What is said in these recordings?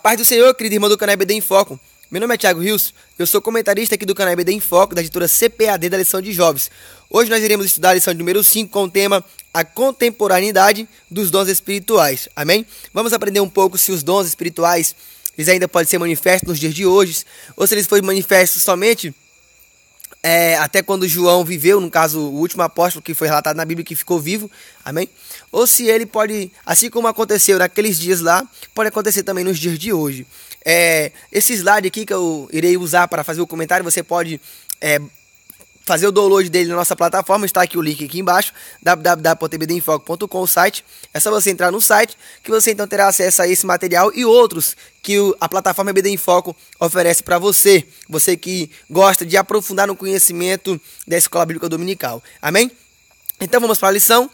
Paz do Senhor, querido irmão do canal EBD em Foco. Meu nome é Thiago Rios, eu sou comentarista aqui do canal EBD em Foco, da editora CPAD da lição de Jovens. Hoje nós iremos estudar a lição de número 5 com o tema A Contemporaneidade dos Dons Espirituais. Amém? Vamos aprender um pouco se os dons espirituais eles ainda podem ser manifestos nos dias de hoje, ou se eles foram manifestos somente até quando João viveu, no caso o último apóstolo que foi relatado na Bíblia que ficou vivo, amém? Ou se ele pode, assim como aconteceu naqueles dias lá, pode acontecer também nos dias de hoje. Esse slide aqui que eu irei usar para fazer o comentário, você pode fazer o download dele na nossa plataforma, está aqui o link aqui embaixo, www.ebdemfoco.com, o site. É só você entrar no site que você então terá acesso a esse material e outros que a plataforma EBD em Foco oferece para você, você que gosta de aprofundar no conhecimento da Escola Bíblica Dominical. Amém? Então vamos para a lição.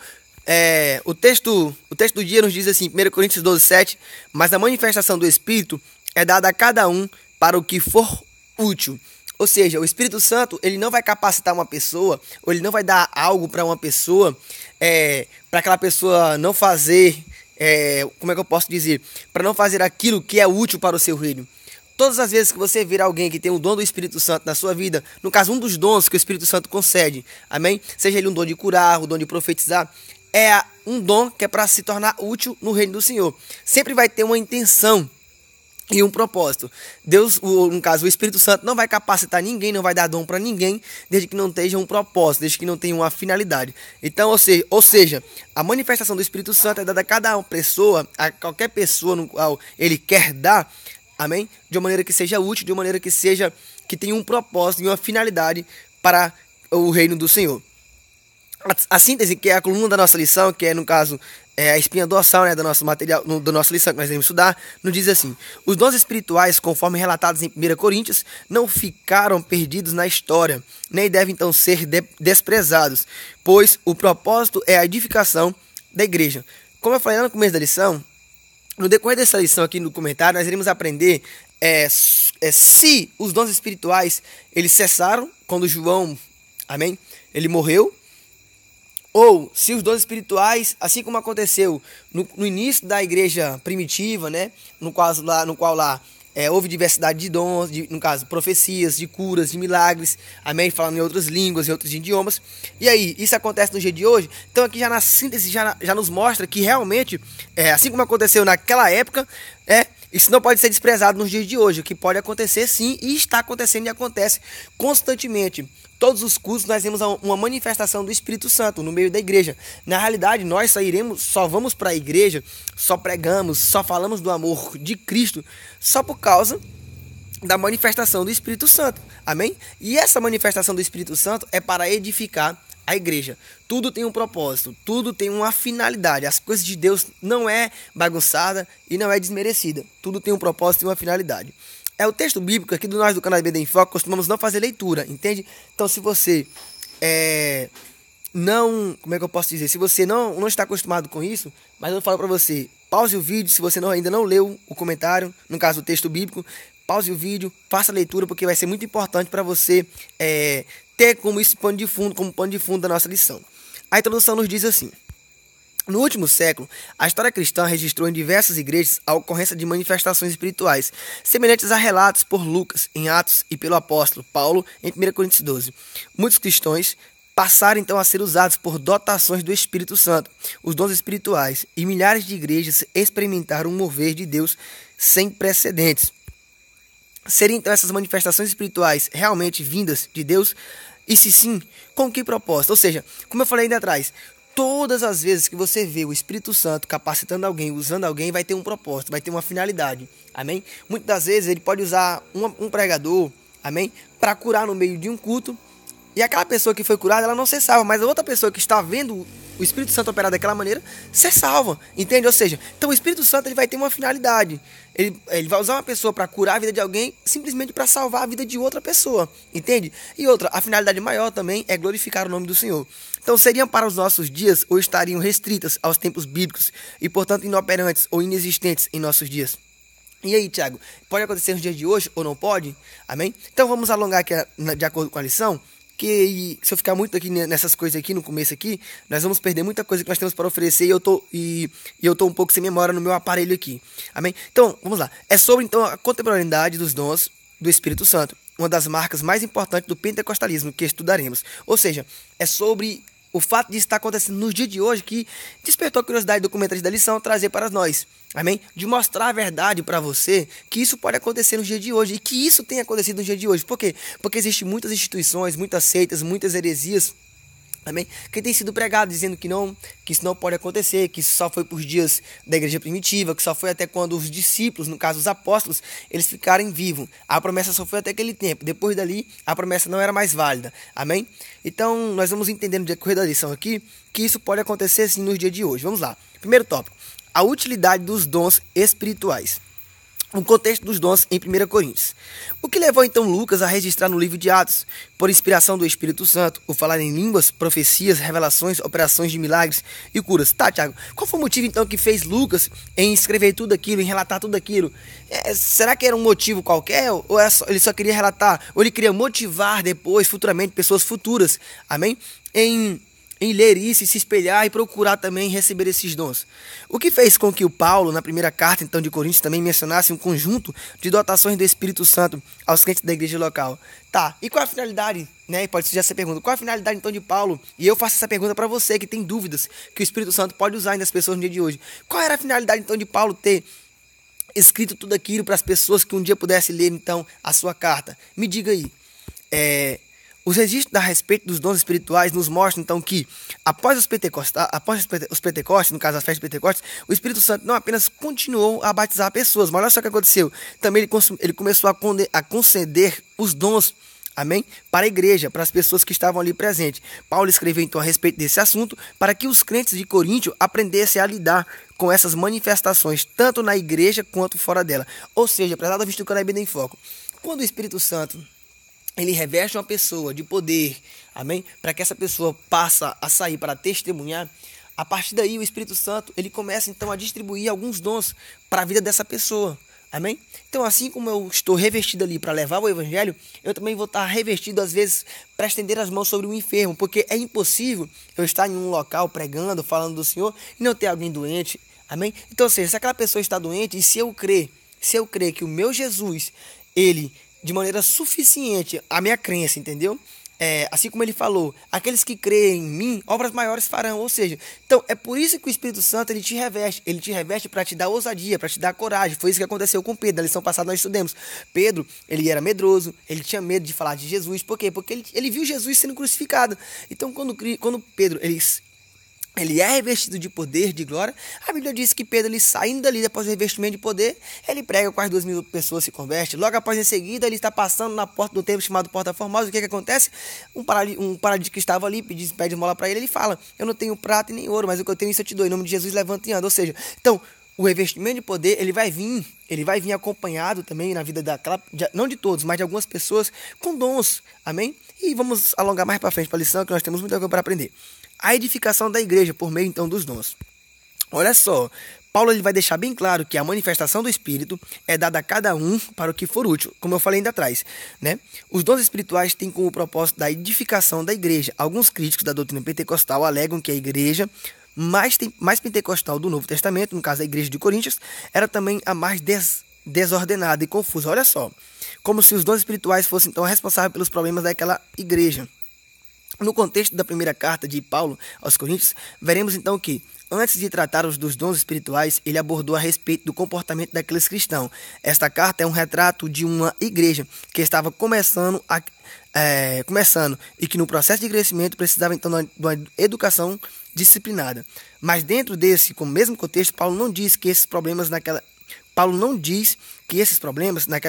O texto do dia nos diz assim, 1 Coríntios 12:7, mas a manifestação do Espírito é dada a cada um para o que for útil. Ou seja, o Espírito Santo, ele não vai capacitar uma pessoa, ou ele não vai dar algo para uma pessoa, para aquela pessoa não fazer, como é que eu posso dizer? Para não fazer aquilo que é útil para o seu reino. Todas as vezes que você vir alguém que tem o dom do Espírito Santo na sua vida, no caso, um dos dons que o Espírito Santo concede, amém? Seja ele um dom de curar, um dom de profetizar, é um dom que é para se tornar útil no reino do Senhor. Sempre vai ter uma intenção e um propósito. Deus, no caso, o Espírito Santo não vai capacitar ninguém, não vai dar dom para ninguém, desde que não tenha um propósito, desde que não tenha uma finalidade. Então, ou seja, a manifestação do Espírito Santo é dada a cada pessoa, a qualquer pessoa no qual ele quer dar, amém? De uma maneira que seja útil, de uma maneira que tenha um propósito e uma finalidade para o reino do Senhor. A síntese, que é a coluna da nossa lição, que é, no caso, a espinha dorsal, do nosso material, da nossa lição que nós iremos estudar, nos diz assim: os dons espirituais, conforme relatados em 1 Coríntios, não ficaram perdidos na história, nem devem então ser desprezados, pois o propósito é a edificação da igreja. Como eu falei lá no começo da lição, no decorrer dessa lição aqui no comentário, nós iremos aprender se os dons espirituais eles cessaram quando João, amém, ele morreu, ou se os dons espirituais, assim como aconteceu no início da igreja primitiva, no qual houve diversidade de dons, no caso, profecias, de curas, de milagres, amém? Falando em outras línguas, em outros idiomas. E aí, isso acontece no dia de hoje? Então aqui já na síntese já nos mostra que realmente, assim como aconteceu naquela época, isso não pode ser desprezado nos dias de hoje. O que pode acontecer sim, e está acontecendo e acontece constantemente. Todos os cultos nós temos uma manifestação do Espírito Santo no meio da igreja. Na realidade, nós só vamos para a igreja, só pregamos, só falamos do amor de Cristo, só por causa da manifestação do Espírito Santo. Amém? E essa manifestação do Espírito Santo é para edificar a igreja. Tudo tem um propósito, tudo tem uma finalidade. As coisas de Deus não é bagunçada e não é desmerecida. Tudo tem um propósito e uma finalidade. O texto bíblico aqui nós do canal EBD em Foco costumamos não fazer leitura, entende? Então se você não, como é que eu posso dizer? Se você não está acostumado com isso, mas eu falo para você, pause o vídeo, se você ainda não leu o comentário, no caso o texto bíblico, pause o vídeo, faça a leitura, porque vai ser muito importante para você ter como pano de fundo da nossa lição. A introdução nos diz assim: no último século, a história cristã registrou em diversas igrejas a ocorrência de manifestações espirituais, semelhantes a relatos por Lucas em Atos e pelo apóstolo Paulo em 1 Coríntios 12. Muitos cristãos passaram então a ser usados por dotações do Espírito Santo, os dons espirituais, e milhares de igrejas experimentaram um mover de Deus sem precedentes. Seriam então essas manifestações espirituais realmente vindas de Deus? E se sim, com que propósito? Ou seja, como eu falei ainda atrás, todas as vezes que você vê o Espírito Santo capacitando alguém, usando alguém, vai ter um propósito, vai ter uma finalidade, amém? Muitas das vezes ele pode usar um pregador, amém? Para curar no meio de um culto, e aquela pessoa que foi curada, ela não ser salva, mas a outra pessoa que está vendo o Espírito Santo operar daquela maneira, ser salva, entende? Ou seja, então o Espírito Santo ele vai ter uma finalidade, ele vai usar uma pessoa para curar a vida de alguém, simplesmente para salvar a vida de outra pessoa, entende? E outra, a finalidade maior também é glorificar o nome do Senhor. Então seriam para os nossos dias ou estariam restritas aos tempos bíblicos e, portanto, inoperantes ou inexistentes em nossos dias? E aí, Thiago, pode acontecer nos dias de hoje ou não pode? Amém? Então vamos alongar aqui de acordo com a lição. que se eu ficar muito aqui nessas coisas aqui, no começo aqui, nós vamos perder muita coisa que nós temos para oferecer e eu tô um pouco sem memória no meu aparelho aqui. Amém? Então, vamos lá. É sobre, então, a contemporaneidade dos dons do Espírito Santo, uma das marcas mais importantes do pentecostalismo que estudaremos. Ou seja, é sobre o fato de estar acontecendo nos dias de hoje que despertou a curiosidade do comentarista da lição trazer para nós. Amém? De mostrar a verdade para você que isso pode acontecer nos dias de hoje e que isso tem acontecido nos dias de hoje. Por quê? Porque existem muitas instituições, muitas seitas, muitas heresias, amém? Que tem sido pregado dizendo que isso não pode acontecer, que isso só foi por dias da igreja primitiva, que só foi até quando os discípulos, no caso os apóstolos, eles ficarem vivos. A promessa só foi até aquele tempo. Depois dali, a promessa não era mais válida. Amém? Então, nós vamos entender no decorrer da lição aqui que isso pode acontecer sim nos dias de hoje. Vamos lá. Primeiro tópico. A utilidade dos dons espirituais. O contexto dos dons em 1 Coríntios. O que levou então Lucas a registrar no livro de Atos, por inspiração do Espírito Santo, o falar em línguas, profecias, revelações, operações de milagres e curas? Tá, Tiago, qual foi o motivo então que fez Lucas em escrever tudo aquilo, em relatar tudo aquilo? Será que era um motivo qualquer? Ou ele só queria relatar, ou ele queria motivar depois, futuramente, pessoas futuras, amém? Em ler isso e se espelhar e procurar também receber esses dons. O que fez com que o Paulo, na primeira carta então de Coríntios, também mencionasse um conjunto de dotações do Espírito Santo aos crentes da igreja local? Tá, e qual a finalidade, né? Pode ser essa pergunta. Qual a finalidade então de Paulo? E eu faço essa pergunta para você que tem dúvidas que o Espírito Santo pode usar ainda as pessoas no dia de hoje. Qual era a finalidade então de Paulo ter escrito tudo aquilo para as pessoas que um dia pudessem ler então a sua carta? Me diga aí. Os registros a respeito dos dons espirituais nos mostram, então, que após os Pentecostes, no caso, as festas de Pentecostes, o Espírito Santo não apenas continuou a batizar pessoas, mas olha só o que aconteceu. Também ele começou a conceder os dons, amém, para a igreja, para as pessoas que estavam ali presentes. Paulo escreveu, então, a respeito desse assunto, para que os crentes de Coríntio aprendessem a lidar com essas manifestações, tanto na igreja quanto fora dela. Ou seja, prezado visto do Canal Bíblia em Foco, quando o Espírito Santo ele reveste uma pessoa de poder, amém? Para que essa pessoa passe a sair para testemunhar. A partir daí o Espírito Santo, ele começa então a distribuir alguns dons para a vida dessa pessoa, amém? Então assim como eu estou revestido ali para levar o evangelho, eu também vou estar revestido às vezes para estender as mãos sobre o enfermo, porque é impossível eu estar em um local pregando, falando do Senhor e não ter alguém doente, amém? Então, ou seja, se aquela pessoa está doente e se eu crer que o meu Jesus, ele de maneira suficiente a minha crença, entendeu? Assim como ele falou, aqueles que creem em mim, obras maiores farão. Ou seja, então é por isso que o Espírito Santo ele te reveste para te dar ousadia, para te dar coragem. Foi isso que aconteceu com Pedro. Na lição passada nós estudamos. Pedro, ele era medroso, ele tinha medo de falar de Jesus. Por quê? Porque ele viu Jesus sendo crucificado. Então quando Pedro ele é revestido de poder, de glória, a Bíblia diz que Pedro, ele saindo dali depois do revestimento de poder, ele prega, quase 2.000 pessoas se convertem. Logo após em seguida, ele está passando na porta do templo chamado Porta Formosa. O que acontece? Um paralítico que estava ali, pede mola para ele fala, eu não tenho prata e nem ouro, mas o que eu tenho isso eu te dou, em nome de Jesus levanta e anda. Ou seja, então, o revestimento de poder, ele vai vir acompanhado também na vida não de todos, mas de algumas pessoas com dons, amém? E vamos alongar mais para frente para a lição, que nós temos muita coisa para aprender. A edificação da igreja por meio então dos dons. Olha só, Paulo ele vai deixar bem claro que a manifestação do Espírito é dada a cada um para o que for útil, como eu falei ainda atrás, né? Os dons espirituais têm como propósito da edificação da igreja. Alguns críticos da doutrina pentecostal alegam que a igreja mais pentecostal do Novo Testamento, no caso a igreja de Coríntios, era também a mais desordenada e confusa. Olha só, como se os dons espirituais fossem então responsáveis pelos problemas daquela igreja. No contexto da primeira carta de Paulo aos Coríntios, veremos então que, antes de tratar dos dons espirituais, ele abordou a respeito do comportamento daqueles cristãos. Esta carta é um retrato de uma igreja que estava começando e que no processo de crescimento precisava então de uma educação disciplinada. Mas dentro desse mesmo contexto, Paulo não diz que esses problemas naquela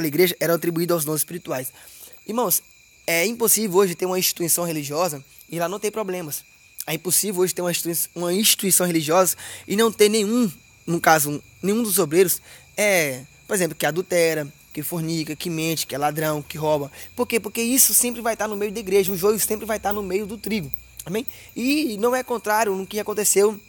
igreja eram atribuídos aos dons espirituais. Irmãos, é impossível hoje ter uma instituição religiosa e lá não ter problemas. É impossível hoje ter uma instituição religiosa e não ter nenhum dos obreiros, por exemplo, que adultera, que fornica, que mente, que é ladrão, que rouba. Por quê? Porque isso sempre vai estar no meio da igreja, o joio sempre vai estar no meio do trigo. Amém? E não é contrário no que aconteceu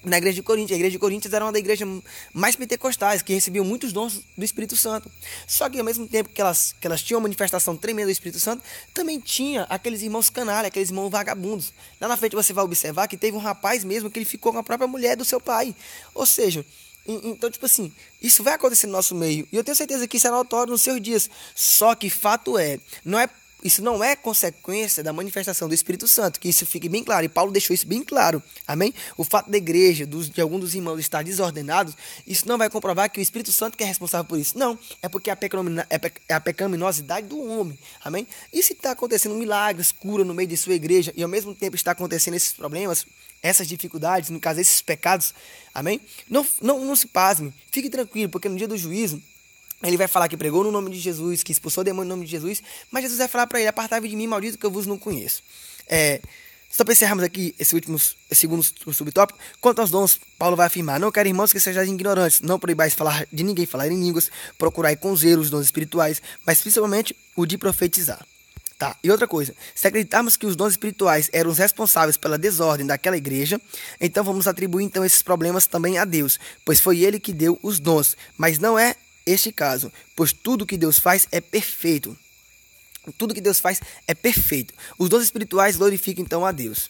na igreja de Coríntios. A igreja de Coríntios era uma das igrejas mais pentecostais, que recebiam muitos dons do Espírito Santo. Só que ao mesmo tempo que elas tinham uma manifestação tremenda do Espírito Santo, também tinha aqueles irmãos canalha, aqueles irmãos vagabundos. Lá na frente você vai observar que teve um rapaz mesmo que ele ficou com a própria mulher do seu pai. Ou seja, então, tipo assim, isso vai acontecer no nosso meio. E eu tenho certeza que isso é notório nos seus dias. Só que fato isso não é consequência da manifestação do Espírito Santo, que isso fique bem claro, e Paulo deixou isso bem claro, amém? O fato da igreja, de alguns dos irmãos estar desordenados, isso não vai comprovar que o Espírito Santo que é responsável por isso, não, é porque é a pecaminosidade do homem, amém? E se está acontecendo milagres, cura no meio de sua igreja, e ao mesmo tempo está acontecendo esses problemas, essas dificuldades, no caso, esses pecados, amém? Não se pasme, fique tranquilo, porque no dia do juízo, ele vai falar que pregou no nome de Jesus, que expulsou o demônio no nome de Jesus, mas Jesus vai falar para ele: apartai-vos de mim, maldito, que eu vos não conheço. Só para encerrarmos aqui esse segundo subtópico, quanto aos dons, Paulo vai afirmar: não quero, irmãos, que sejais ignorantes, não proibais falar de ninguém falar em línguas, procurai com zelo os dons espirituais, mas principalmente o de profetizar. Tá, e outra coisa, se acreditarmos que os dons espirituais eram os responsáveis pela desordem daquela igreja, então vamos atribuir então esses problemas também a Deus, pois foi ele que deu os dons, mas não é este caso, pois tudo que Deus faz é perfeito. Tudo que Deus faz é perfeito. Os dons espirituais glorificam então a Deus.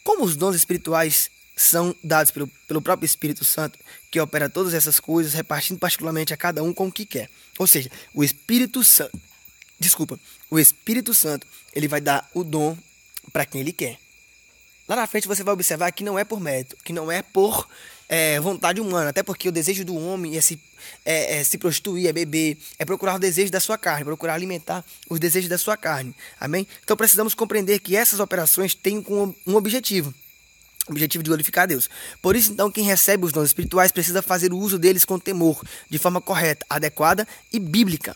Como os dons espirituais são dados pelo próprio Espírito Santo, que opera todas essas coisas, repartindo particularmente a cada um com o que quer. Ou seja, o Espírito Santo, ele vai dar o dom para quem ele quer. Lá na frente você vai observar que não é por mérito, que não é por vontade humana, até porque o desejo do homem é se prostituir, é beber, é procurar o desejo da sua carne, procurar alimentar os desejos da sua carne, amém? Então precisamos compreender que essas operações têm um objetivo, o objetivo de glorificar a Deus. Por isso, então, quem recebe os dons espirituais precisa fazer o uso deles com temor, de forma correta, adequada e bíblica.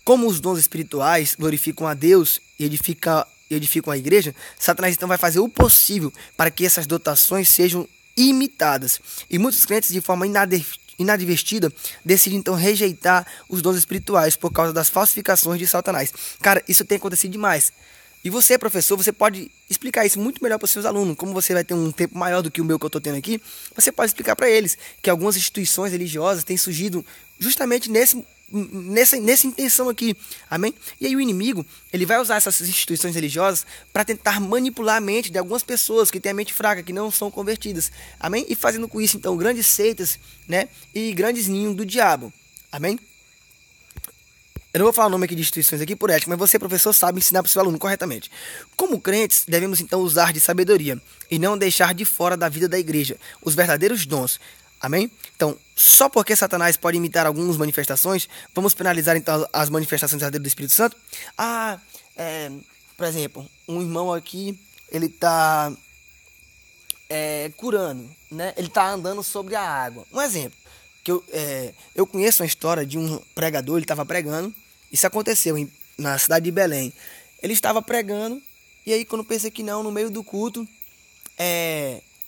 Como os dons espirituais glorificam a Deus e edificam a igreja, Satanás então vai fazer o possível para que essas dotações sejam imitadas. E muitos crentes, de forma inadvertida, decidem então rejeitar os dons espirituais por causa das falsificações de Satanás. Cara, isso tem acontecido demais. E você, professor, você pode explicar isso muito melhor para os seus alunos. Como você vai ter um tempo maior do que o meu que eu estou tendo aqui, você pode explicar para eles que algumas instituições religiosas têm surgido justamente nessa intenção aqui, amém? E aí o inimigo, ele vai usar essas instituições religiosas para tentar manipular a mente de algumas pessoas que têm a mente fraca, que não são convertidas, amém? E fazendo com isso, então, grandes seitas, né? E grandes ninhos do diabo, amém? Eu não vou falar o nome aqui de instituições aqui por ética, mas você, professor, sabe ensinar para o seu aluno corretamente. Como crentes, devemos então usar de sabedoria e não deixar de fora da vida da igreja os verdadeiros dons, amém? Então, só porque Satanás pode imitar algumas manifestações, vamos penalizar então as manifestações verdadeiras do Espírito Santo? Por exemplo, um irmão aqui, ele está curando, né? Ele está andando sobre a água. Um exemplo, que eu conheço uma história de um pregador, ele estava pregando, isso aconteceu na cidade de Belém. Ele estava pregando, e aí quando pensa que não, no meio do culto,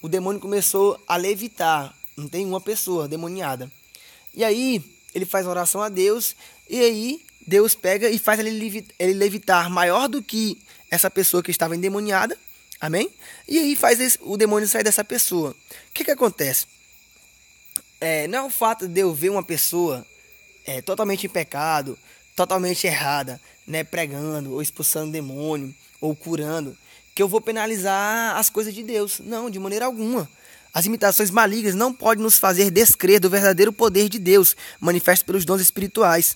o demônio começou a levitar. Não tem uma pessoa demoniada. E aí, ele faz oração a Deus. E aí, Deus pega e faz ele levitar maior do que essa pessoa que estava endemoniada. Amém? E aí, faz o demônio sair dessa pessoa. O que acontece? Não é o fato de eu ver uma pessoa totalmente em pecado, totalmente errada, né, pregando, ou expulsando demônio, ou curando, que eu vou penalizar as coisas de Deus. Não, de maneira alguma. As imitações malignas não podem nos fazer descrer do verdadeiro poder de Deus, manifesto pelos dons espirituais.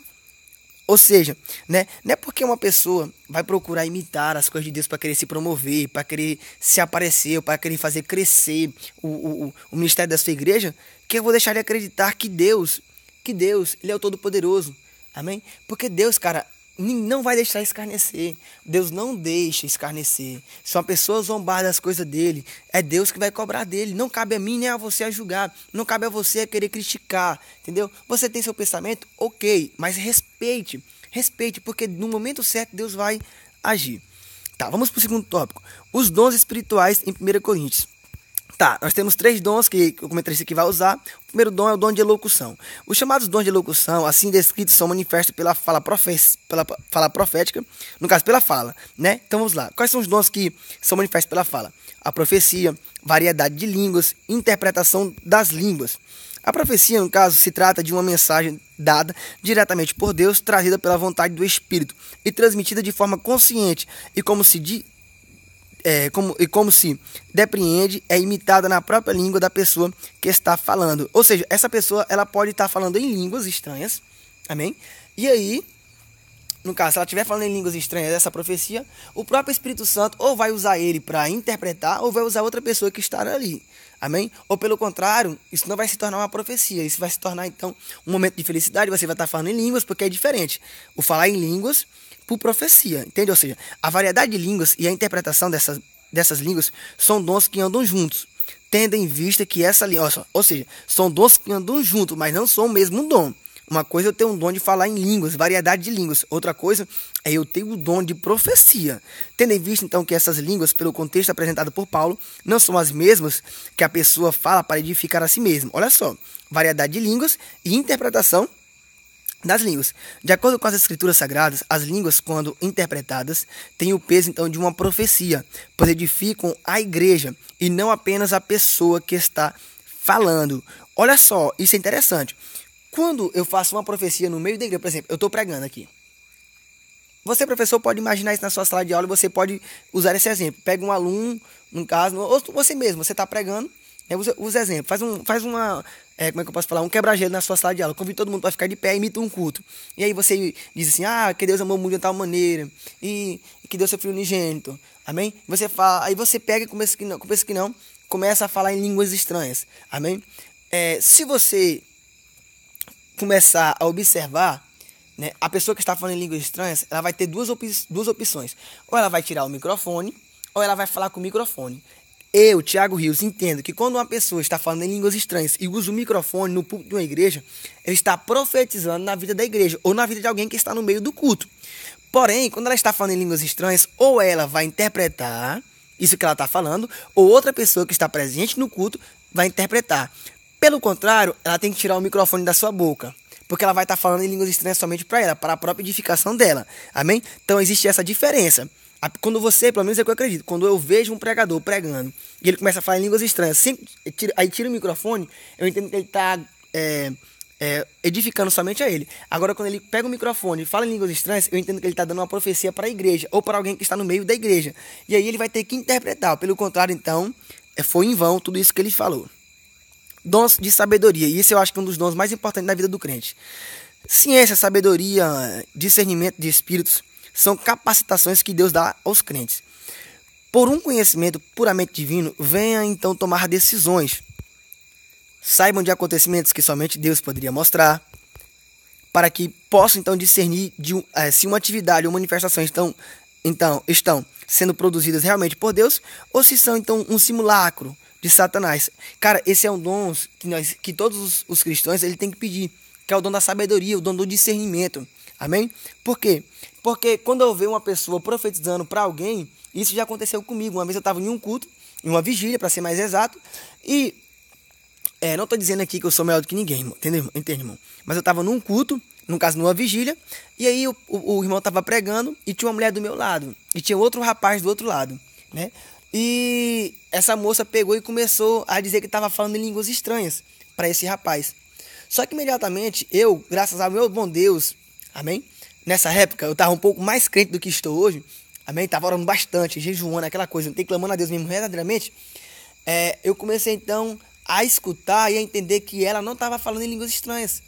Ou seja, né, não é porque uma pessoa vai procurar imitar as coisas de Deus para querer se promover, para querer se aparecer, para querer fazer crescer o ministério da sua igreja, que eu vou deixar de acreditar que Deus, ele é o Todo-Poderoso. Amém? Porque Deus, cara, não vai deixar escarnecer. Deus não deixa escarnecer. Se uma pessoa zombar das coisas dele, é Deus que vai cobrar dele. Não cabe a mim nem a você a julgar. Não cabe a você a querer criticar. Entendeu? Você tem seu pensamento? Ok. Mas respeite. Respeite, porque no momento certo Deus vai agir. Tá, vamos para o segundo tópico. Os dons espirituais em 1 Coríntios. Tá, nós temos 3 dons que o comentarista aqui vai usar. O primeiro dom é o dom de elocução. Os chamados dons de elocução, assim descritos, são manifestos pela fala profética, no caso, pela fala, né? Então vamos lá. Quais são os dons que são manifestos pela fala? A profecia, variedade de línguas, interpretação das línguas. A profecia, no caso, se trata de uma mensagem dada diretamente por Deus, trazida pela vontade do Espírito e transmitida de forma consciente e como se depreende, é imitada na própria língua da pessoa que está falando. Ou seja, essa pessoa ela pode estar falando em línguas estranhas, amém? E aí, no caso, se ela estiver falando em línguas estranhas dessa profecia, o próprio Espírito Santo ou vai usar ele para interpretar ou vai usar outra pessoa que está ali, amém? Ou pelo contrário, isso não vai se tornar uma profecia, isso vai se tornar então um momento de felicidade, você vai estar falando em línguas porque é diferente. O falar em línguas por profecia, entende? Ou seja, a variedade de línguas e a interpretação dessas línguas são dons que andam juntos, tendo em vista que essa língua, ou seja, são dons que andam juntos, mas não são o mesmo dom. Uma coisa é eu ter um dom de falar em línguas, variedade de línguas. Outra coisa é eu ter o dom de profecia. Tendo em vista, então, que essas línguas, pelo contexto apresentado por Paulo, não são as mesmas que a pessoa fala para edificar a si mesma. Olha só, variedade de línguas e interpretação das línguas. De acordo com as escrituras sagradas, as línguas, quando interpretadas, têm o peso, então, de uma profecia, pois edificam a igreja e não apenas a pessoa que está falando. Olha só, isso é interessante. Quando eu faço uma profecia no meio da igreja, por exemplo, eu estou pregando aqui. Você, professor, pode imaginar isso na sua sala de aula e você pode usar esse exemplo. Pega um aluno, no caso, ou você mesmo, você está pregando, usa exemplo. Faz uma como é que eu posso falar? Um quebra-gelo na sua sala de aula. Convida todo mundo para ficar de pé e imita um culto. E aí você diz assim, que Deus amou o mundo de tal maneira e que Deus seu filho unigênito. Amém? Você fala, aí você pega e começa a falar em línguas estranhas. Amém? Se você começar a observar, né, a pessoa que está falando em línguas estranhas, ela vai ter duas opções. Ou ela vai tirar o microfone, ou ela vai falar com o microfone. Eu, Thiago Rios, entendo que quando uma pessoa está falando em línguas estranhas e usa o microfone no púlpito de uma igreja, ele está profetizando na vida da igreja ou na vida de alguém que está no meio do culto. Porém, quando ela está falando em línguas estranhas, ou ela vai interpretar isso que ela está falando, ou outra pessoa que está presente no culto vai interpretar. Pelo contrário, ela tem que tirar o microfone da sua boca, porque ela vai estar falando em línguas estranhas somente para ela, para a própria edificação dela. Amém? Então existe essa diferença. Quando você, pelo menos é o que eu acredito, quando eu vejo um pregador pregando e ele começa a falar em línguas estranhas, aí tira o microfone, eu entendo que ele está edificando somente a ele. Agora, quando ele pega o microfone e fala em línguas estranhas, eu entendo que ele está dando uma profecia para a igreja ou para alguém que está no meio da igreja. E aí ele vai ter que interpretar. Pelo contrário, então, foi em vão tudo isso que ele falou. Dons de sabedoria, e esse eu acho que é um dos dons mais importantes da vida do crente. Ciência, sabedoria, discernimento de espíritos são capacitações que Deus dá aos crentes. Por um conhecimento puramente divino, venha então tomar decisões. Saibam de acontecimentos que somente Deus poderia mostrar, para que possam então discernir se uma atividade ou manifestação estão sendo produzidas realmente por Deus, ou se são então um simulacro de Satanás. Cara, esse é um dom que todos os cristãos ele tem que pedir, que é o dom da sabedoria, o dom do discernimento. Amém? Por quê? Porque quando eu vejo uma pessoa profetizando para alguém, isso já aconteceu comigo. Uma vez eu estava em um culto, em uma vigília, para ser mais exato, e não estou dizendo aqui que eu sou melhor do que ninguém, entende, irmão? Mas eu estava num culto, no caso numa vigília, e aí o irmão estava pregando e tinha uma mulher do meu lado, e tinha outro rapaz do outro lado, né? E essa moça pegou e começou a dizer que estava falando em línguas estranhas para esse rapaz. Só que imediatamente eu, graças ao meu bom Deus, amém? Nessa época eu estava um pouco mais crente do que estou hoje, amém? Estava orando bastante, jejuando, aquela coisa, não clamando a Deus mesmo verdadeiramente. Eu comecei então a escutar e a entender que ela não estava falando em línguas estranhas,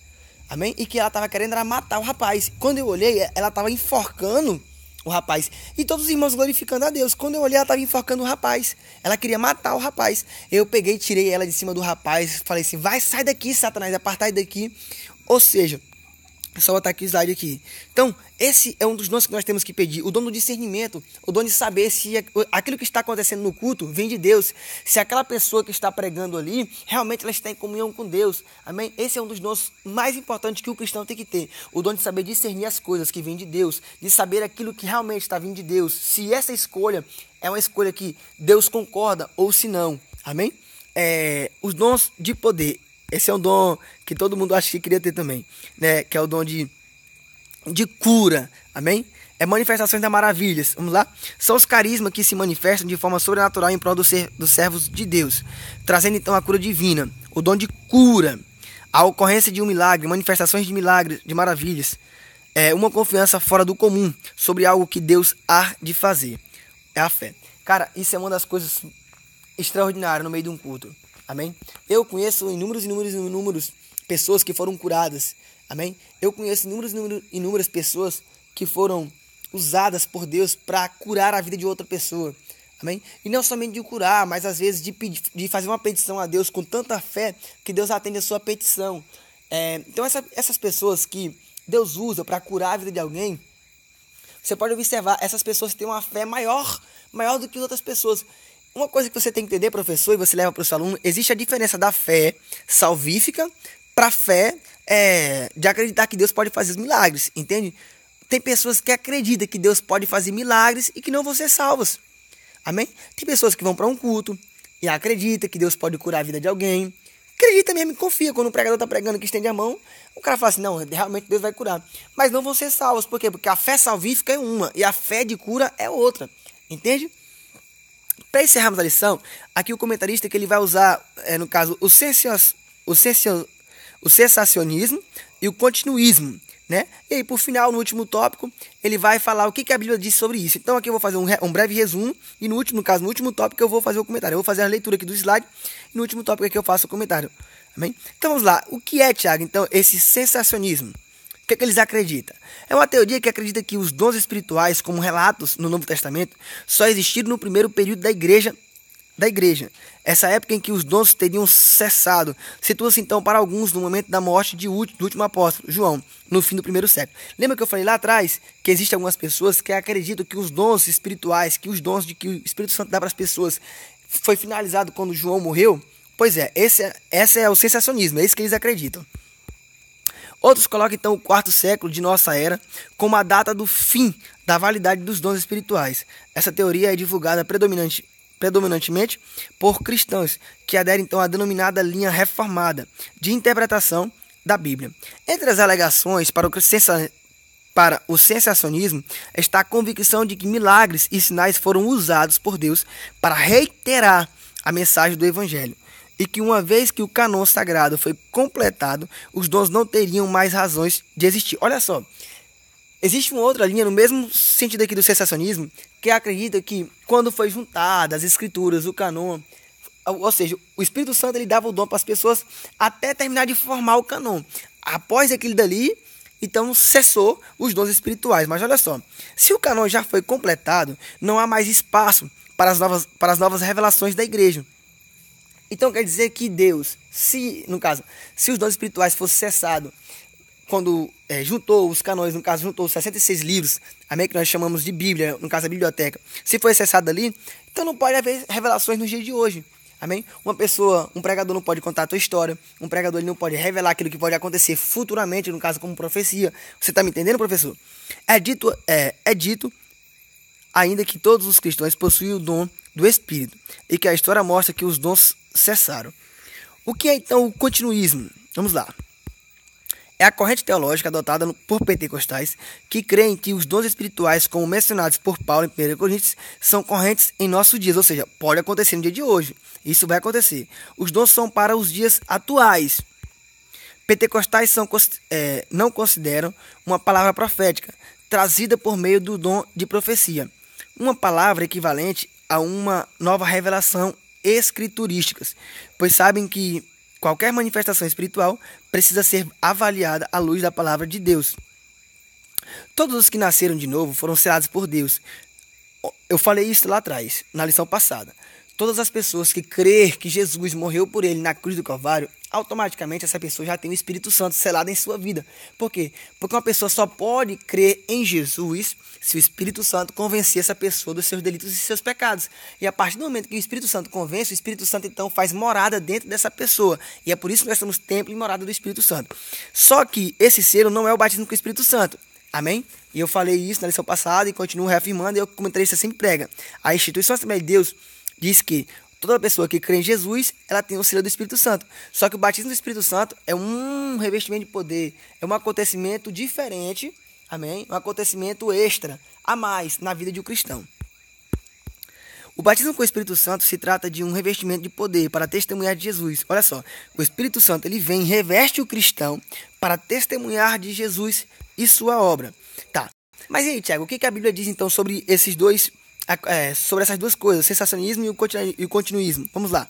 amém? E que ela estava querendo era matar o rapaz. Quando eu olhei, ela estava enforcando o rapaz. E todos os irmãos glorificando a Deus. Quando eu olhei, ela estava enforcando o rapaz. Ela queria matar o rapaz. Eu peguei, tirei ela de cima do rapaz. Falei assim, vai, sai daqui, Satanás, apartai daqui. Ou seja, só botar aqui o slide aqui. Então, esse é um dos dons que nós temos que pedir. O dom do discernimento. O dom de saber se aquilo que está acontecendo no culto vem de Deus. Se aquela pessoa que está pregando ali, realmente ela está em comunhão com Deus. Amém? Esse é um dos dons mais importantes que o cristão tem que ter. O dom de saber discernir as coisas que vêm de Deus. De saber aquilo que realmente está vindo de Deus. Se essa escolha é uma escolha que Deus concorda ou se não. Amém? os dons de poder. Esse é um dom que todo mundo acha que queria ter também, né? Que é o dom de cura, amém? Manifestações das maravilhas, vamos lá? São os carismas que se manifestam de forma sobrenatural em prol dos servos de Deus, trazendo então a cura divina, o dom de cura, a ocorrência de um milagre, manifestações de milagres, de maravilhas, uma confiança fora do comum sobre algo que Deus há de fazer, é a fé. Cara, isso é uma das coisas extraordinárias no meio de um culto, amém? Eu conheço inúmeras pessoas que foram curadas, amém? Eu conheço inúmeras pessoas que foram usadas por Deus para curar a vida de outra pessoa, amém? E não somente de curar, mas às vezes de fazer uma petição a Deus com tanta fé que Deus atende a sua petição. Então essas pessoas que Deus usa para curar a vida de alguém, você pode observar, essas pessoas têm uma fé maior do que outras pessoas. Uma coisa que você tem que entender, professor, e você leva para o seu aluno, existe a diferença da fé salvífica para a fé de acreditar que Deus pode fazer os milagres, entende? Tem pessoas que acreditam que Deus pode fazer milagres e que não vão ser salvas, amém? Tem pessoas que vão para um culto e acreditam que Deus pode curar a vida de alguém, acredita mesmo e confia. Quando o pregador está pregando que estende a mão, o cara fala assim, não, realmente Deus vai curar, mas não vão ser salvos. Por quê? Porque a fé salvífica é uma e a fé de cura é outra, entende? Para encerrarmos a lição, aqui o comentarista que ele vai usar, no caso, o sensacionismo e o continuismo, né? E aí, por final, no último tópico, ele vai falar o que a Bíblia diz sobre isso. Então, aqui eu vou fazer um breve resumo e no último tópico eu vou fazer o comentário. Eu vou fazer a leitura aqui do slide e no último tópico aqui eu faço o comentário. Amém? Então, vamos lá. O que é, Tiago, então, esse sensacionismo? O que eles acreditam? É uma teoria que acredita que os dons espirituais, como relatos no Novo Testamento, só existiram no primeiro período da igreja. Essa época em que os dons teriam cessado. Situa-se então para alguns no momento da morte do último apóstolo, João, no fim do primeiro século. Lembra que eu falei lá atrás que existem algumas pessoas que acreditam que os dons espirituais, que os dons que o Espírito Santo dá para as pessoas, foi finalizado quando João morreu? Pois é, esse é o sensacionismo, é isso que eles acreditam. Outros colocam então o quarto século de nossa era como a data do fim da validade dos dons espirituais. Essa teoria é divulgada predominantemente por cristãos, que aderem então à denominada linha reformada de interpretação da Bíblia. Entre as alegações para o sensacionismo está a convicção de que milagres e sinais foram usados por Deus para reiterar a mensagem do Evangelho, e que uma vez que o cânon sagrado foi completado, os dons não teriam mais razões de existir. Olha só, existe uma outra linha no mesmo sentido aqui do sensacionismo, que acredita que quando foi juntada as escrituras, o cânon, ou seja, o Espírito Santo ele dava o dom para as pessoas até terminar de formar o cânon. Após aquilo dali, então cessou os dons espirituais. Mas olha só, se o cânon já foi completado, não há mais espaço para as novas revelações da igreja. Então quer dizer que Deus, se os dons espirituais fossem cessados, quando juntou os canões, no caso juntou os 66 livros, amém, que nós chamamos de Bíblia, no caso a biblioteca, se foi cessado ali, então não pode haver revelações no dia de hoje, amém? Um pregador não pode contar a tua história, um pregador ele não pode revelar aquilo que pode acontecer futuramente, no caso como profecia. Você está me entendendo, professor? É dito ainda que todos os cristãos possuem o dom do Espírito e que a história mostra que os dons cessaram. O que é então o continuismo? Vamos lá. É a corrente teológica adotada por pentecostais que creem que os dons espirituais, como mencionados por Paulo em 1 Coríntios, são correntes em nossos dias, ou seja, pode acontecer no dia de hoje. Isso vai acontecer. Os dons são para os dias atuais. Pentecostais não consideram uma palavra profética, trazida por meio do dom de profecia, uma palavra equivalente a uma nova revelação escriturística, pois sabem que qualquer manifestação espiritual precisa ser avaliada à luz da palavra de Deus. Todos os que nasceram de novo foram selados por Deus. Eu falei isso lá atrás, na lição passada. Todas as pessoas que crêem que Jesus morreu por ele na cruz do Calvário, automaticamente essa pessoa já tem o Espírito Santo selado em sua vida. Por quê? Porque uma pessoa só pode crer em Jesus se o Espírito Santo convencer essa pessoa dos seus delitos e seus pecados. E a partir do momento que o Espírito Santo convence, o Espírito Santo então faz morada dentro dessa pessoa. E é por isso que nós somos templo e morada do Espírito Santo. Só que esse selo não é o batismo com o Espírito Santo. Amém? E eu falei isso na lição passada e continuo reafirmando, e o comentarista sempre prega. A instituição Assembleia de Deus diz que Toda pessoa que crê em Jesus, ela tem o selo do Espírito Santo. Só que o batismo do Espírito Santo é um revestimento de poder, é um acontecimento diferente, amém? Um acontecimento extra, a mais, na vida de um cristão. O batismo com o Espírito Santo se trata de um revestimento de poder para testemunhar de Jesus. Olha só, o Espírito Santo ele vem e reveste o cristão para testemunhar de Jesus e sua obra. Tá, mas e aí, Tiago, o que a Bíblia diz então sobre esses dois... sobre essas duas coisas, o sensacionismo e o continuismo? Vamos lá.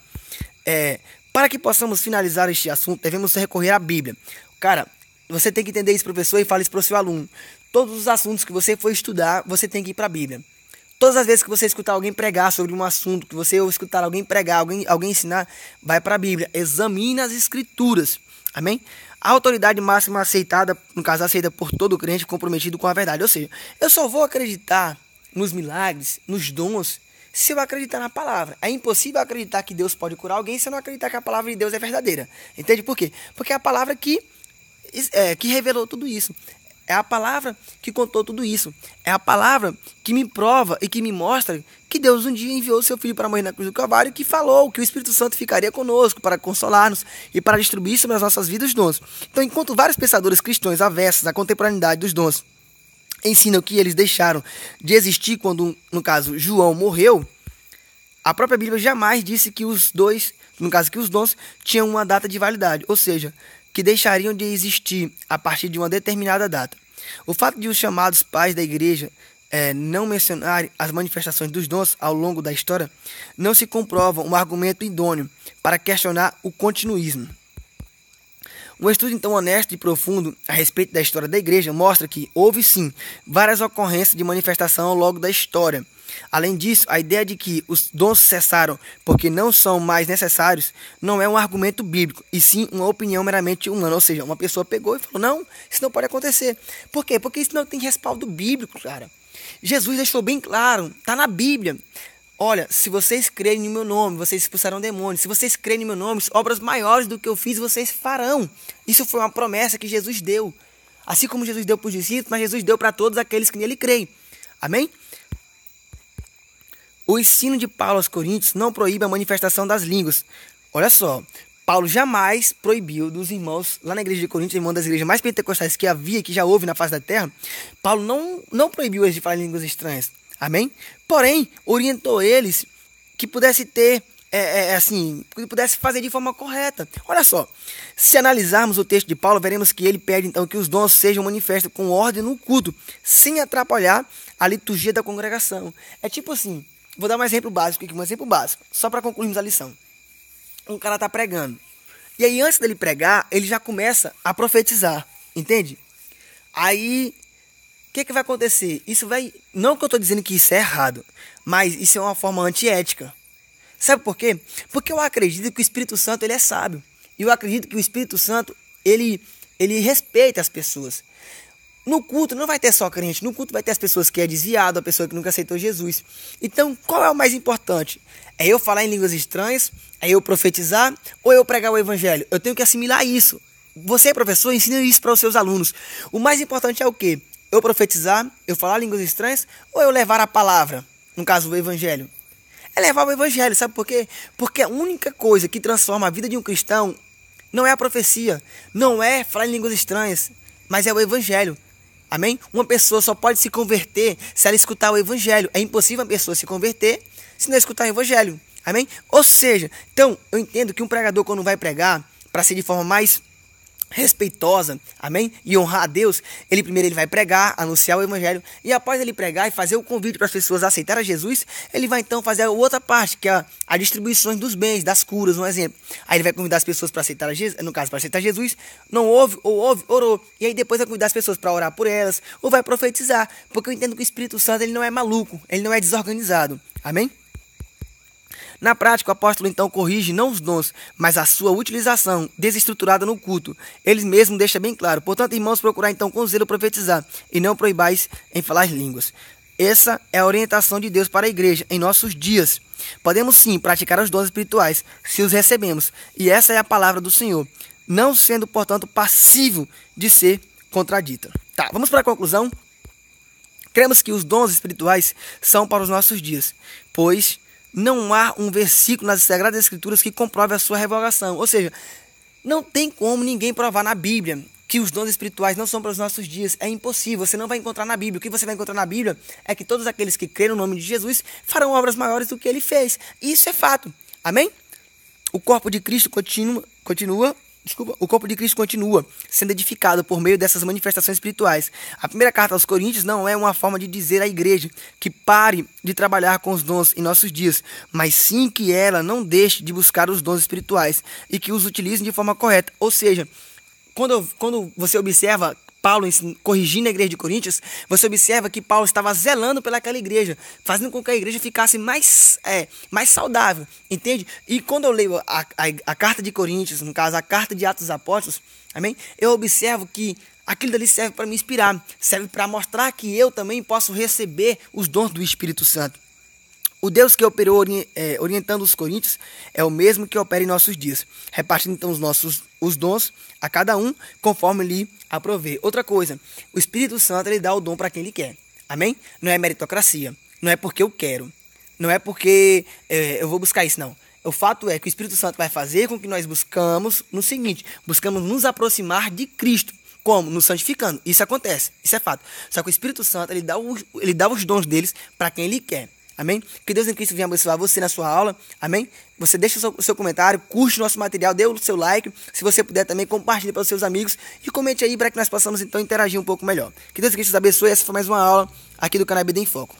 Para que possamos finalizar este assunto, devemos recorrer à Bíblia. Cara, você tem que entender isso, professor, e fala isso para o seu aluno. Todos os assuntos que você for estudar, você tem que ir para a Bíblia. Todas as vezes que você escutar alguém pregar sobre um assunto, que você escutar alguém pregar, alguém ensinar, vai para a Bíblia. Examine as Escrituras. Amém? A autoridade máxima aceitada, no caso, aceita por todo crente comprometido com a verdade. Ou seja, eu só vou acreditar nos milagres, nos dons, se eu acreditar na palavra. É impossível acreditar que Deus pode curar alguém se eu não acreditar que a palavra de Deus é verdadeira. Entende por quê? Porque é a palavra que revelou tudo isso. É a palavra que contou tudo isso. É a palavra que me prova e que me mostra que Deus um dia enviou seu Filho para morrer na cruz do Calvário e que falou que o Espírito Santo ficaria conosco para consolar-nos e para distribuir sobre as nossas vidas os dons. Então, enquanto vários pensadores cristãos avessos à contemporaneidade dos dons ensinam que eles deixaram de existir quando, no caso, João morreu, a própria Bíblia jamais disse que os dons tinham uma data de validade, ou seja, que deixariam de existir a partir de uma determinada data. O fato de os chamados pais da igreja não mencionarem as manifestações dos dons ao longo da história não se comprova um argumento idôneo para questionar o continuismo. Um estudo então honesto e profundo a respeito da história da igreja mostra que houve sim várias ocorrências de manifestação ao longo da história. Além disso, a ideia de que os dons cessaram porque não são mais necessários não é um argumento bíblico, e sim uma opinião meramente humana. Ou seja, uma pessoa pegou e falou, não, isso não pode acontecer. Por quê? Porque isso não tem respaldo bíblico, cara. Jesus deixou bem claro, está na Bíblia. Olha, se vocês crerem no meu nome, vocês expulsarão demônios. Se vocês crerem no meu nome, obras maiores do que eu fiz, vocês farão. Isso foi uma promessa que Jesus deu. Assim como Jesus deu para os discípulos, mas Jesus deu para todos aqueles que nele creem. Amém? O ensino de Paulo aos Coríntios não proíbe a manifestação das línguas. Olha só, Paulo jamais proibiu dos irmãos, lá na igreja de Coríntios, irmão das igrejas mais pentecostais que havia, que já houve na face da terra, Paulo não proibiu eles de falar línguas estranhas. Amém? Porém, orientou eles que pudesse ter, que pudesse fazer de forma correta. Olha só, se analisarmos o texto de Paulo, veremos que ele pede então que os dons sejam manifestos com ordem no culto, sem atrapalhar a liturgia da congregação. É tipo assim, vou dar um exemplo básico aqui, só para concluirmos a lição. Um cara está pregando, e aí antes dele pregar, ele já começa a profetizar, entende? Aí... o que vai acontecer? Não que eu estou dizendo que isso é errado, mas isso é uma forma antiética. Sabe por quê? Porque eu acredito que o Espírito Santo ele é sábio. E eu acredito que o Espírito Santo ele respeita as pessoas. No culto não vai ter só crente, no culto vai ter as pessoas que é desviado, a pessoa que nunca aceitou Jesus. Então, qual é o mais importante? É eu falar em línguas estranhas? É eu profetizar? Ou eu pregar o evangelho? Eu tenho que assimilar isso. Você, professor, ensina isso para os seus alunos. O mais importante é o quê? Eu profetizar, eu falar línguas estranhas, ou eu levar a palavra, no caso o evangelho? É levar o evangelho, sabe por quê? Porque a única coisa que transforma a vida de um cristão não é a profecia, não é falar em línguas estranhas, mas é o evangelho. Amém? Uma pessoa só pode se converter se ela escutar o evangelho. É impossível uma pessoa se converter se não escutar o evangelho. Amém? Ou seja, então eu entendo que um pregador quando vai pregar, para ser de forma mais respeitosa, amém? E honrar a Deus, ele vai pregar, anunciar o evangelho, e após ele pregar e fazer o convite para as pessoas aceitarem a Jesus, ele vai então fazer a outra parte, que é a distribuição dos bens, das curas, um exemplo. Aí ele vai convidar as pessoas para aceitar Jesus, no caso, para aceitar Jesus, não ouve, ou ouve, orou, e aí depois vai convidar as pessoas para orar por elas, ou vai profetizar, porque eu entendo que o Espírito Santo ele não é maluco, ele não é desorganizado, amém? Na prática, o apóstolo então corrige não os dons, mas a sua utilização desestruturada no culto. Ele mesmo deixa bem claro. Portanto, irmãos, procurar então com zelo profetizar e não proibais em falar línguas. Essa é a orientação de Deus para a igreja em nossos dias. Podemos sim praticar os dons espirituais, se os recebemos. E essa é a palavra do Senhor, não sendo, portanto, passivo de ser contradita. Tá, vamos para a conclusão. Cremos que os dons espirituais são para os nossos dias, pois não há um versículo nas Sagradas Escrituras que comprove a sua revogação. Ou seja, não tem como ninguém provar na Bíblia que os dons espirituais não são para os nossos dias. É impossível, você não vai encontrar na Bíblia. O que você vai encontrar na Bíblia é que todos aqueles que creem no nome de Jesus farão obras maiores do que ele fez. E isso é fato. Amém? O corpo de Cristo continua sendo edificado por meio dessas manifestações espirituais. A primeira carta aos Coríntios não é uma forma de dizer à igreja que pare de trabalhar com os dons em nossos dias, mas sim que ela não deixe de buscar os dons espirituais e que os utilize de forma correta. Ou seja, quando você observa Paulo corrigindo a igreja de Coríntios, você observa que Paulo estava zelando pelaquela igreja, fazendo com que a igreja ficasse mais saudável, entende? E quando eu leio a carta de Coríntios, no caso a carta de Atos dos Apóstolos, amém? Eu observo que aquilo dali serve para me inspirar, serve para mostrar que eu também posso receber os dons do Espírito Santo. O Deus que operou orientando os coríntios é o mesmo que opera em nossos dias, repartindo então os dons a cada um conforme lhe aprover. Outra coisa, o Espírito Santo ele dá o dom para quem ele quer, amém? Não é meritocracia, não é porque eu quero, não é porque eu vou buscar isso, não. O fato é que o Espírito Santo vai fazer com que nós buscamos nos aproximar de Cristo. Como? Nos santificando. Isso acontece, isso é fato. Só que o Espírito Santo ele dá os dons deles para quem ele quer. Amém? Que Deus em Cristo venha abençoar você na sua aula. Amém? Você deixa o seu comentário, curte o nosso material, dê o seu like. Se você puder também, compartilhe para os seus amigos. E comente aí para que nós possamos então interagir um pouco melhor. Que Deus em Cristo te abençoe. Essa foi mais uma aula aqui do canal EBD em Foco.